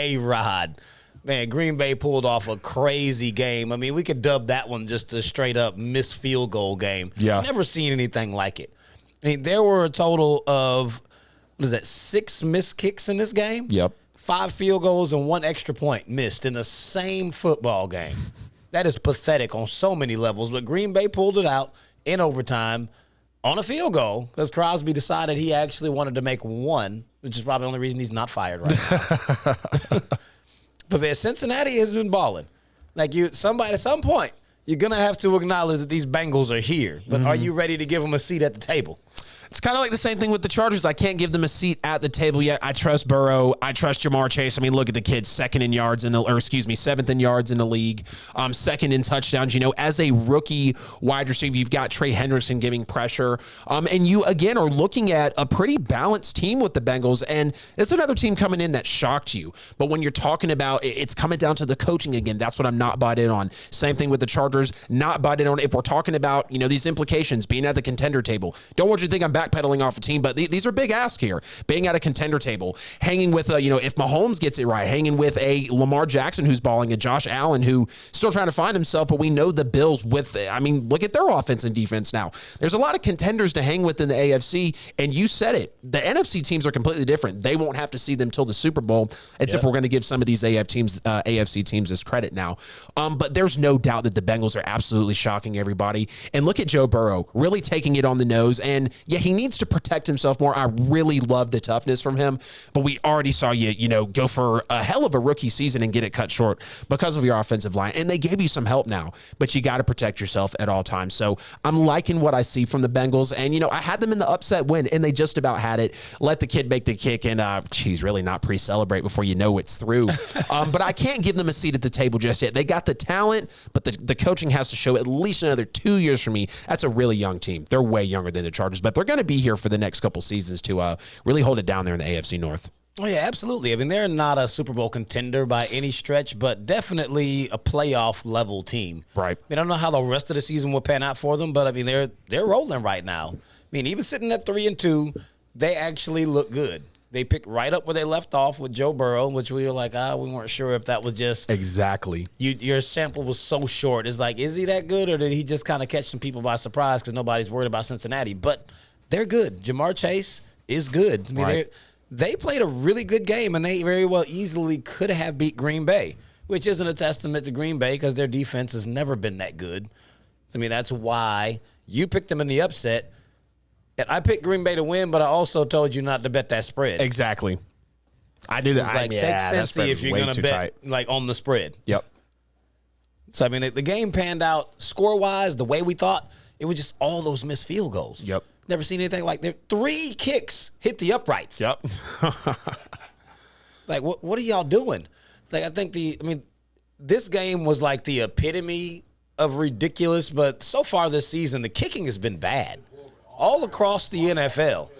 A-Rod. Man, Green Bay pulled off a crazy game. I mean, we could dub that one just a straight-up missed field goal game. Yeah. Never seen anything like it. I mean, there were a total of, 6 missed kicks in this game? Yep. 5 field goals and 1 extra point missed in the same football game. That is pathetic on so many levels. But Green Bay pulled it out in overtime on a field goal because Crosby decided he actually wanted to make 1, which is probably the only reason he's not fired right now. But man, Cincinnati has been balling. Like somebody at some point, you're gonna have to acknowledge that these Bengals are here. But are you ready to give them a seat at the table? It's kind of like the same thing with the Chargers. I can't give them a seat at the table yet. I trust Burrow. I trust Jamar Chase. I mean, look at the kid, 7th in yards in the league, 2nd in touchdowns. You know, as a rookie wide receiver, you've got Trey Hendrickson giving pressure. And you, again, are looking at a pretty balanced team with the Bengals. And it's another team coming in that shocked you. But when you're talking about it's coming down to the coaching again, that's what I'm not bought in on. Same thing with the Chargers, not bought in on. If we're talking about, these implications, being at the contender table, don't want you to think I'm backpedaling off a team, but these are big asks here. Being at a contender table, hanging with, if Mahomes gets it right, hanging with a Lamar Jackson who's balling, a Josh Allen who still trying to find himself, but we know the Bills look at their offense and defense now. There's a lot of contenders to hang with in the AFC, and you said it. The NFC teams are completely different. They won't have to see them till the Super Bowl, if we're going to give some of these AFC teams this credit now. But there's no doubt that the Bengals are absolutely shocking everybody. And look at Joe Burrow, really taking it on the nose. And yeah, he needs to protect himself more. I really love the toughness from him, but we already saw you go for a hell of a rookie season and get it cut short because of your offensive line. And they gave you some help now, but you got to protect yourself at all times. So I'm liking what I see from the Bengals. And, I had them in the upset win, and they just about had it. Let the kid make the kick and, really not pre-celebrate before you know it's through. But I can't give them a seat at the table just yet. They got the talent, but the coaching has to show at least another 2 years for me. That's a really young team. They're way younger than the Chargers, but they're going to be here for the next couple seasons to really hold it down there in the AFC North. Oh, yeah, absolutely. I mean, they're not a Super Bowl contender by any stretch, but definitely a playoff-level team. Right. I don't know how the rest of the season will pan out for them, but, I mean, they're rolling right now. I mean, even sitting at 3-2, they actually look good. They picked right up where they left off with Joe Burrow, which we were like, we weren't sure if that was just... Exactly. Your sample was so short. It's like, is he that good, or did he just kind of catch some people by surprise because nobody's worried about Cincinnati? But they're good. Jamar Chase is good. I mean, they played a really good game, and they very well easily could have beat Green Bay, which isn't a testament to Green Bay because their defense has never been that good. I mean, that's why you picked them in the upset. And I picked Green Bay to win, but I also told you not to bet that spread. Exactly. I knew that. Take Cincy if you're going to bet on the spread. Yep. So, I mean, the game panned out score-wise the way we thought. It was just all those missed field goals. Yep. Never seen anything like that. 3 kicks hit the uprights. Yep. Like, what are y'all doing? Like, I think this game was like the epitome of ridiculous, but so far this season, the kicking has been bad. All across the NFL.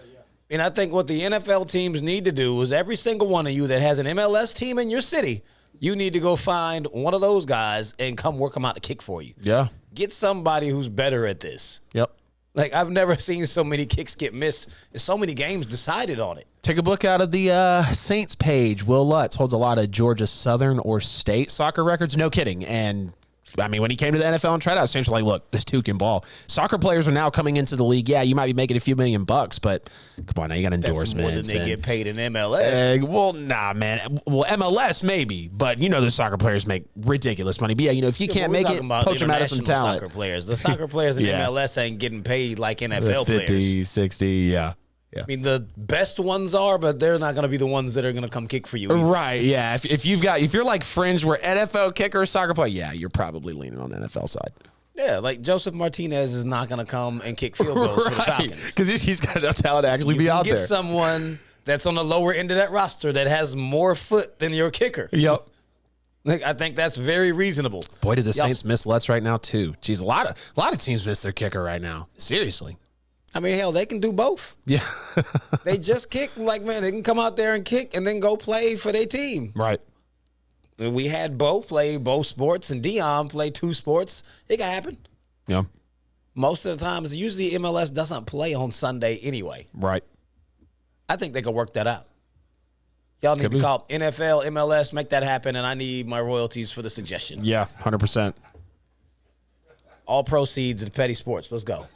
And I think what the NFL teams need to do is every single one of you that has an MLS team in your city, you need to go find one of those guys and come work them out to kick for you. Yeah. Get somebody who's better at this. Yep. Like, I've never seen so many kicks get missed and so many games decided on it. Take a book out of the Saints page. Will Lutz holds a lot of Georgia Southern or state soccer records. No kidding. And I mean, when he came to the NFL and tried out, Saints were like, look, this dude can ball. Soccer players are now coming into the league. Yeah, you might be making a few $1 million, but come on, now you got endorsements. That's more than they get paid in MLS. Well, nah, man. Well, MLS maybe, but the soccer players make ridiculous money. But yeah, if you can't make it, poach them out of some talent. Soccer players. The soccer players in MLS ain't getting paid like NFL 50, players. 60, yeah. Yeah. I mean, the best ones are, but they're not going to be the ones that are going to come kick for you either. Right, yeah. If you're like fringe where NFL kicker, soccer player, yeah, you're probably leaning on the NFL side. Yeah, like Joseph Martinez is not going to come and kick field goals for the Falcons. Because he's got enough talent to actually be out there. Get someone that's on the lower end of that roster that has more foot than your kicker. Yep. Like, I think that's very reasonable. Boy, did the Saints miss Lutz right now, too. Jeez, a lot of teams miss their kicker right now. Seriously. I mean, hell, they can do both. Yeah. They just kick. Like, man, they can come out there and kick and then go play for their team. Right. We had Bo play both sports and Dion play 2 sports. It can happen. Yeah. Most of the times, usually MLS doesn't play on Sunday anyway. Right. I think they can work that out. Y'all need to call NFL, MLS, make that happen, and I need my royalties for the suggestion. Yeah, 100%. All proceeds in petty sports. Let's go.